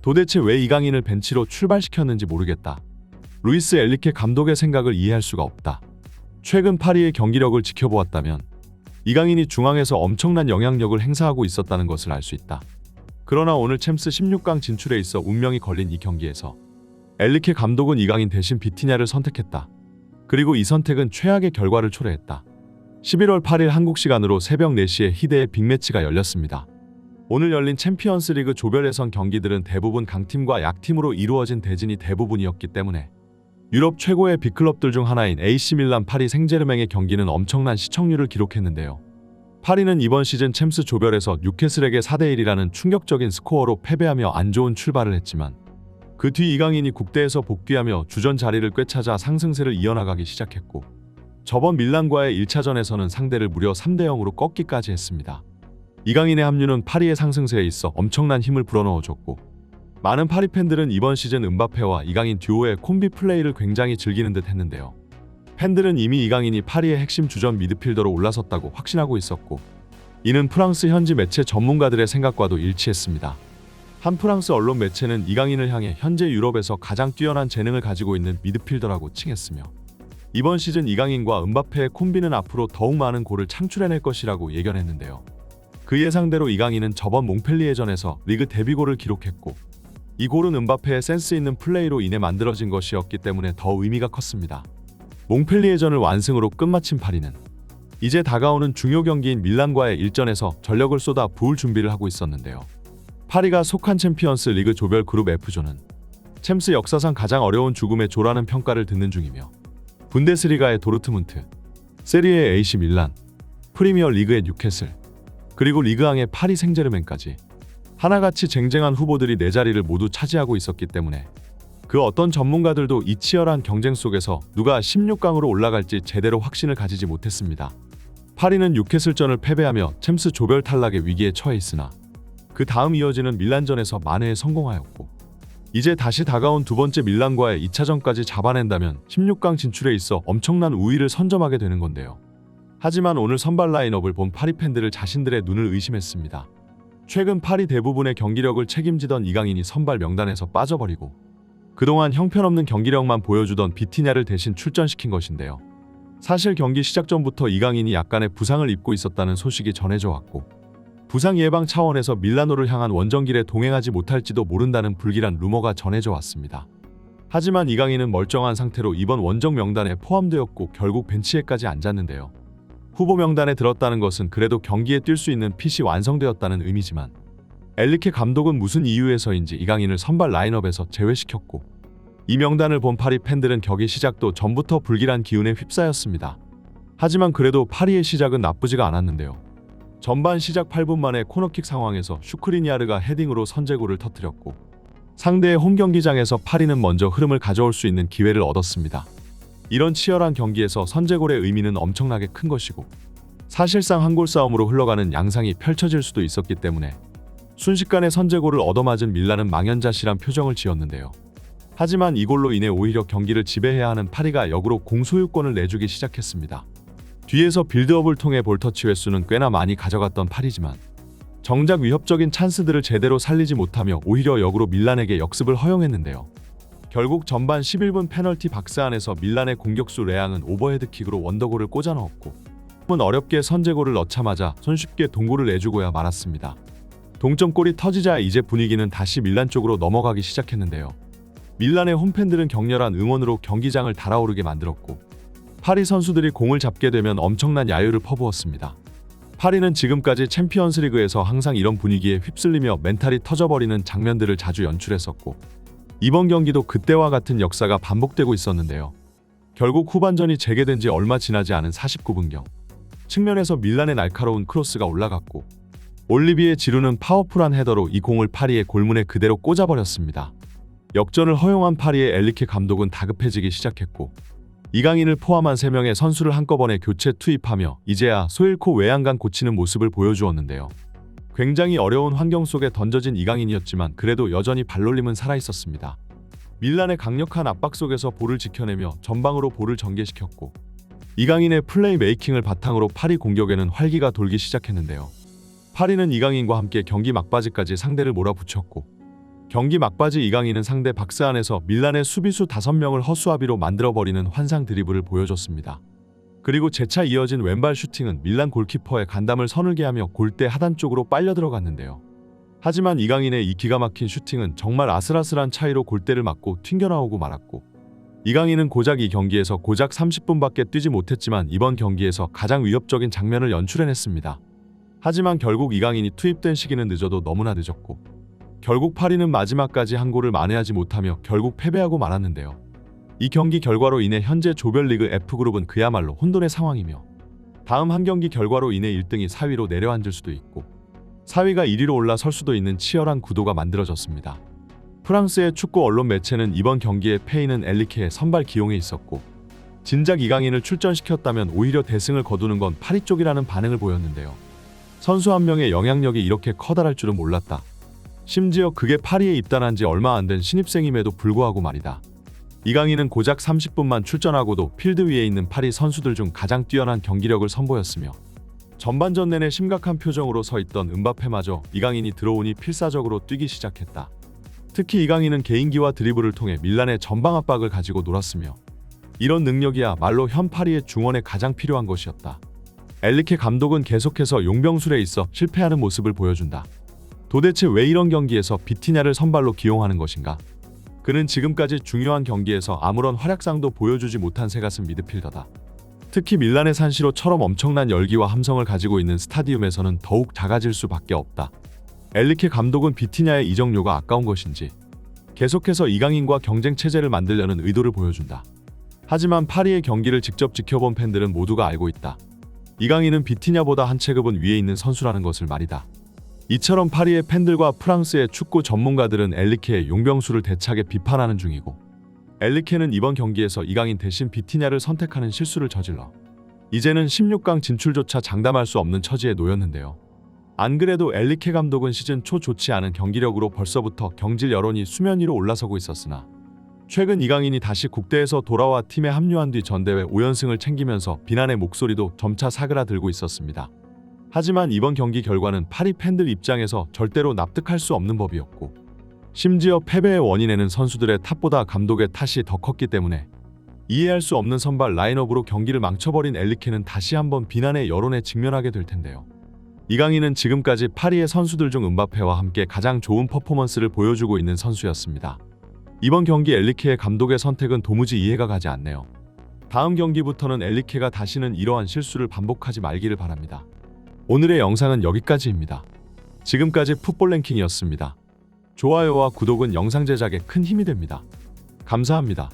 도대체 왜 이강인을 벤치로 출발시켰는지 모르겠다. 루이스 엔리케 감독의 생각을 이해할 수가 없다. 최근 파리의 경기력을 지켜보았다면 이강인이 중앙에서 엄청난 영향력을 행사하고 있었다는 것을 알 수 있다. 그러나 오늘 챔스 16강 진출에 있어 운명이 걸린 이 경기에서 엔리케 감독은 이강인 대신 비티냐를 선택했다. 그리고 이 선택은 최악의 결과를 초래했다. 11월 8일 한국 시간으로 새벽 4시에 희대의 빅매치가 열렸습니다. 오늘 열린 챔피언스 리그 조별 예선 경기들은 대부분 강팀과 약팀으로 이루어진 대진이 대부분이었기 때문에 유럽 최고의 빅클럽들 중 하나인 AC 밀란 파리 생제르맹의 경기는 엄청난 시청률을 기록했는데요. 파리는 이번 시즌 챔스 조별에서 뉴캐슬에게 4대1이라는 충격적인 스코어로 패배하며 안 좋은 출발을 했지만 그 뒤 이강인이 국대에서 복귀하며 주전 자리를 꿰차자 상승세를 이어나가기 시작했고 저번 밀란과의 1차전에서는 상대를 무려 3대0으로 꺾기까지 했습니다. 이강인의 합류는 파리의 상승세에 있어 엄청난 힘을 불어넣어줬고 많은 파리 팬들은 이번 시즌 음바페와 이강인 듀오의 콤비 플레이를 굉장히 즐기는 듯 했는데요. 팬들은 이미 이강인이 파리의 핵심 주전 미드필더로 올라섰다고 확신하고 있었고 이는 프랑스 현지 매체 전문가들의 생각과도 일치했습니다. 한 프랑스 언론 매체는 이강인을 향해 현재 유럽에서 가장 뛰어난 재능을 가지고 있는 미드필더라고 칭했으며 이번 시즌 이강인과 음바페의 콤비는 앞으로 더욱 많은 골을 창출해낼 것이라고 예견했는데요. 그 예상대로 이강인은 저번 몽펠리에전에서 리그 데뷔골을 기록했고 이 골은 음바페의 센스 있는 플레이로 인해 만들어진 것이었기 때문에 더 의미가 컸습니다. 몽펠리에전을 완승으로 끝마친 파리는 이제 다가오는 중요 경기인 밀란과의 일전에서 전력을 쏟아 부을 준비를 하고 있었는데요. 파리가 속한 챔피언스 리그 조별 그룹 F조는 챔스 역사상 가장 어려운 죽음의 조라는 평가를 듣는 중이며 분데스리가의 도르트문트, 세리에의 AC 밀란, 프리미어 리그의 뉴캐슬, 그리고 리그앙의 파리 생제르맹까지 하나같이 쟁쟁한 후보들이 4자리를 모두 차지하고 있었기 때문에 그 어떤 전문가들도 이 치열한 경쟁 속에서 누가 16강으로 올라갈지 제대로 확신을 가지지 못했습니다. 파리는 뉴캐슬전을 패배하며 챔스 조별 탈락의 위기에 처해 있으나 그 다음 이어지는 밀란전에서 만회에 성공하였고 이제 다시 다가온 두 번째 밀란과의 2차전까지 잡아낸다면 16강 진출에 있어 엄청난 우위를 선점하게 되는 건데요. 하지만 오늘 선발 라인업을 본 파리 팬들을 자신들의 눈을 의심했습니다. 최근 파리 대부분의 경기력을 책임지던 이강인이 선발 명단에서 빠져버리고 그동안 형편없는 경기력만 보여주던 비티냐를 대신 출전시킨 것인데요. 사실 경기 시작 전부터 이강인이 약간의 부상을 입고 있었다는 소식이 전해져 왔고 부상 예방 차원에서 밀라노를 향한 원정길에 동행하지 못할지도 모른다는 불길한 루머가 전해져 왔습니다. 하지만 이강인은 멀쩡한 상태로 이번 원정 명단에 포함되었고 결국 벤치에까지 앉았는데요. 후보 명단에 들었다는 것은 그래도 경기에 뛸 수 있는 핏이 완성되었다는 의미지만 엔리케 감독은 무슨 이유에서인지 이강인을 선발 라인업에서 제외시켰고 이 명단을 본 파리 팬들은 경기 시작도 전부터 불길한 기운에 휩싸였습니다. 하지만 그래도 파리의 시작은 나쁘지가 않았는데요. 전반 시작 8분 만에 코너킥 상황에서 슈크리니아르가 헤딩으로 선제골을 터뜨렸고 상대의 홈경기장에서 파리는 먼저 흐름을 가져올 수 있는 기회를 얻었습니다. 이런 치열한 경기에서 선제골의 의미는 엄청나게 큰 것이고 사실상 한골 싸움으로 흘러가는 양상이 펼쳐질 수도 있었기 때문에 순식간에 선제골을 얻어맞은 밀란은 망연자실한 표정을 지었는데요. 하지만 이 골로 인해 오히려 경기를 지배해야 하는 파리가 역으로 공소유권을 내주기 시작했습니다. 뒤에서 빌드업을 통해 볼터치 횟수는 꽤나 많이 가져갔던 파리지만 정작 위협적인 찬스들을 제대로 살리지 못하며 오히려 역으로 밀란에게 역습을 허용했는데요. 결국 전반 11분 페널티 박스 안에서 밀란의 공격수 레앙은 오버헤드킥으로 원더골을 꽂아 넣었고 어렵게 선제골을 넣자마자 손쉽게 동고를 내주고야 말았습니다. 동점골이 터지자 이제 분위기는 다시 밀란 쪽으로 넘어가기 시작했는데요. 밀란의 홈팬들은 격렬한 응원으로 경기장을 달아오르게 만들었고 파리 선수들이 공을 잡게 되면 엄청난 야유를 퍼부었습니다. 파리는 지금까지 챔피언스 리그에서 항상 이런 분위기에 휩쓸리며 멘탈이 터져버리는 장면들을 자주 연출했었고 이번 경기도 그때와 같은 역사가 반복되고 있었는데요. 결국 후반전이 재개된 지 얼마 지나지 않은 49분경 측면에서 밀란의 날카로운 크로스가 올라갔고 올리비에 지루는 파워풀한 헤더로 이 공을 파리의 골문에 그대로 꽂아버렸습니다. 역전을 허용한 파리의 엔리케 감독은 다급해지기 시작했고 이강인을 포함한 3명의 선수를 한꺼번에 교체 투입하며 이제야 소 잃고 외양간 고치는 모습을 보여주었는데요. 굉장히 어려운 환경 속에 던져진 이강인이었지만 그래도 여전히 발놀림은 살아있었습니다. 밀란의 강력한 압박 속에서 볼을 지켜내며 전방으로 볼을 전개시켰고 이강인의 플레이 메이킹을 바탕으로 파리 공격에는 활기가 돌기 시작했는데요. 파리는 이강인과 함께 경기 막바지까지 상대를 몰아붙였고 경기 막바지 이강인은 상대 박스 안에서 밀란의 수비수 5명을 허수아비로 만들어버리는 환상 드리블을 보여줬습니다. 그리고 재차 이어진 왼발 슈팅은 밀란 골키퍼의 간담을 서늘게 하며 골대 하단 쪽으로 빨려 들어갔는데요. 하지만 이강인의 이 기가 막힌 슈팅은 정말 아슬아슬한 차이로 골대를 맞고 튕겨나오고 말았고, 이강인은 고작 이 경기에서 고작 30분밖에 뛰지 못했지만 이번 경기에서 가장 위협적인 장면을 연출해냈습니다. 하지만 결국 이강인이 투입된 시기는 늦어도 너무나 늦었고, 결국 파리는 마지막까지 한 골을 만회하지 못하며 결국 패배하고 말았는데요. 이 경기 결과로 인해 현재 조별리그 F그룹은 그야말로 혼돈의 상황이며, 다음 한 경기 결과로 인해 1등이 4위로 내려앉을 수도 있고 4위가 1위로 올라설 수도 있는 치열한 구도가 만들어졌습니다. 프랑스의 축구 언론 매체는 이번 경기에 페이는 엘리케의 선발 기용에 있었고, 진작 이강인을 출전시켰다면 오히려 대승을 거두는 건 파리 쪽이라는 반응을 보였는데요. 선수 한 명의 영향력이 이렇게 커다랄 줄은 몰랐다. 심지어 그게 파리에 입단한 지 얼마 안 된 신입생임에도 불구하고 말이다. 이강인은 고작 30분만 출전하고도 필드 위에 있는 파리 선수들 중 가장 뛰어난 경기력을 선보였으며, 전반전 내내 심각한 표정으로 서 있던 음바페마저 이강인이 들어오니 필사적으로 뛰기 시작했다. 특히 이강인은 개인기와 드리블을 통해 밀란의 전방 압박을 가지고 놀았으며, 이런 능력이야 말로 현 파리의 중원에 가장 필요한 것이었다. 엘리케 감독은 계속해서 용병술에 있어 실패하는 모습을 보여준다. 도대체 왜 이런 경기에서 비티냐를 선발로 기용하는 것인가? 그는 지금까지 중요한 경기에서 아무런 활약상도 보여주지 못한 새가슴 미드필더다. 특히 밀란의 산시로처럼 엄청난 열기와 함성을 가지고 있는 스타디움에서는 더욱 작아질 수밖에 없다. 엘리케 감독은 비티냐의 이적료가 아까운 것인지 계속해서 이강인과 경쟁 체제를 만들려는 의도를 보여준다. 하지만 파리의 경기를 직접 지켜본 팬들은 모두가 알고 있다. 이강인은 비티냐보다 한 체급은 위에 있는 선수라는 것을 말이다. 이처럼 파리의 팬들과 프랑스의 축구 전문가들은 엘리케의 용병술을 대차게 비판하는 중이고, 엘리케는 이번 경기에서 이강인 대신 비티냐를 선택하는 실수를 저질러 이제는 16강 진출조차 장담할 수 없는 처지에 놓였는데요. 안 그래도 엘리케 감독은 시즌 초 좋지 않은 경기력으로 벌써부터 경질 여론이 수면 위로 올라서고 있었으나, 최근 이강인이 다시 국대에서 돌아와 팀에 합류한 뒤 전대회 5연승을 챙기면서 비난의 목소리도 점차 사그라들고 있었습니다. 하지만 이번 경기 결과는 파리 팬들 입장에서 절대로 납득할 수 없는 법이었고, 심지어 패배의 원인에는 선수들의 탓보다 감독의 탓이 더 컸기 때문에 이해할 수 없는 선발 라인업으로 경기를 망쳐버린 엘리케는 다시 한번 비난의 여론에 직면하게 될 텐데요. 이강인은 지금까지 파리의 선수들 중 음바페와 함께 가장 좋은 퍼포먼스를 보여주고 있는 선수였습니다. 이번 경기 엘리케의 감독의 선택은 도무지 이해가 가지 않네요. 다음 경기부터는 엘리케가 다시는 이러한 실수를 반복하지 말기를 바랍니다. 오늘의 영상은 여기까지입니다. 지금까지 풋볼랭킹이었습니다. 좋아요와 구독은 영상 제작에 큰 힘이 됩니다. 감사합니다.